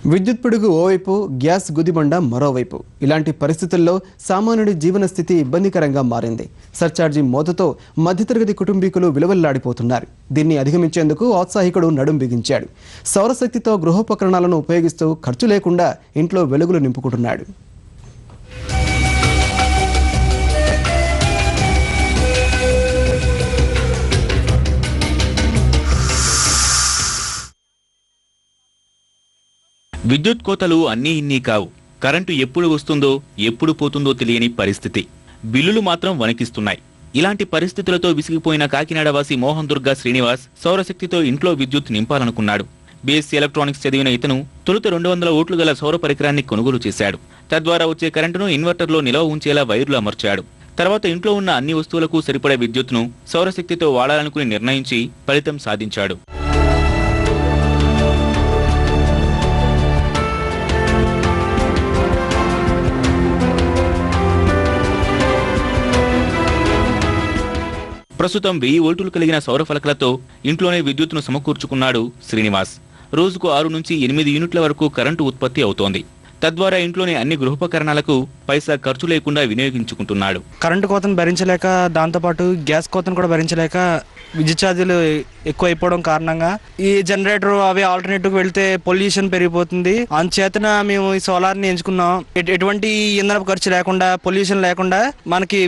విద్యుత్ పిడుగు ఓవైపు, గ్యాస్ గుదిబండ మరోవైపు. ఇలాంటి పరిస్థితుల్లో సామాన్యుడి జీవన స్థితి ఇబ్బందికరంగా మారింది. సర్చార్జీ మోతతో మధ్యతరగతి కుటుంబీకులు విలువల్లాడిపోతున్నారు. దీన్ని అధిగమించేందుకు ఔత్సాహికుడు నడుం బిగించాడు. సౌరశక్తితో గృహోపకరణాలను ఉపయోగిస్తూ ఖర్చు లేకుండా ఇంట్లో వెలుగులు నింపుకుంటున్నాడు. విద్యుత్ కోతలు అన్నీ ఇన్ని కావు. కరెంటు ఎప్పుడు వస్తుందో ఎప్పుడు పోతుందో తెలియని పరిస్థితి. బిల్లులు మాత్రం వణికిస్తున్నాయి. ఇలాంటి పరిస్థితులతో విసిగిపోయిన కాకినాడవాసి మోహన్ దుర్గా శ్రీనివాస్ సౌరశక్తితో ఇంట్లో విద్యుత్ నింపాలనుకున్నాడు. బీఎస్సీ ఎలక్ట్రానిక్స్ చదివిన ఇతను తొలుత 200 వోల్ట్లు గల సౌర పరికరాన్ని కొనుగోలు చేశాడు. తద్వారా వచ్చే కరెంటును ఇన్వర్టర్లో నిల్వ ఉంచేలా వైర్లు అమర్చాడు. తర్వాత ఇంట్లో ఉన్న అన్ని వస్తువులకు సరిపడే విద్యుత్ను సౌరశక్తితో వాడాలనుకుని నిర్ణయించి ఫలితం సాధించాడు. ప్రస్తుతం 1000 వోల్టులు కలిగిన సౌర ఫలకలతో ఇంట్లోనే విద్యుత్తును సమకూర్చుకున్నాడు శ్రీనివాస్. రోజుకు 6 నుంచి 8 యూనిట్ల వరకు కరెంటు ఉత్పత్తి అవుతోంది. తద్వారా ఇంట్లోని అన్ని గృహోపకరణాలకు పైసా ఖర్చు లేకుండా వినియోగించుకుంటున్నాడు. కరెంటు కోతను భరించలేక, దాంతోపాటు గ్యాస్ కోతను కూడా భరించలేక విద్యుత్ ఛార్జీలు ఎక్కువ అయిపోవడం కారణంగా ఈ జనరేటర్ అవి ఆల్టర్నేటివ్ వెళ్తే పొల్యూషన్ పెరిగిపోతుంది. అందుచేతన మేము ఈ సోలార్ని ఎంచుకున్నాం. ఎటువంటి ఇంధన ఖర్చు లేకుండా, పొల్యూషన్ లేకుండా మనకి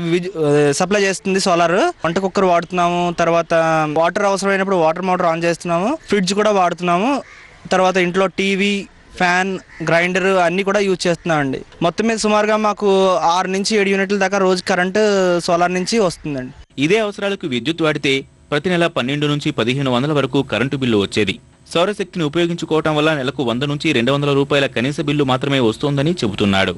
సప్లై చేస్తుంది సోలార్. వంట కుక్కర్ వాడుతున్నాము, తర్వాత వాటర్ అవసరమైనప్పుడు వాటర్ మోటార్ ఆన్ చేస్తున్నాము, ఫ్రిడ్జ్ కూడా వాడుతున్నాము, తర్వాత ఇంట్లో టీవీ, ఫ్యాన్, గ్రైండర్ అన్ని కూడా యూజ్ చేస్తున్నామండి. మొత్తం మీద సుమారుగా మాకు 6 నుంచి 7 యూనిట్ల దాకా రోజు కరెంటు సోలార్ నుంచి వస్తుందండి. ఇదే అవసరాలకు విద్యుత్ వాడితే ప్రతి నెల 12 నుంచి 1500 వరకు కరెంటు బిల్లు వచ్చేది. సౌరశక్తిని ఉపయోగించుకోవటం వల్ల నెలకు 100 నుంచి 200 రూపాయల కనీస బిల్లు మాత్రమే వస్తోందని చెబుతున్నాడు.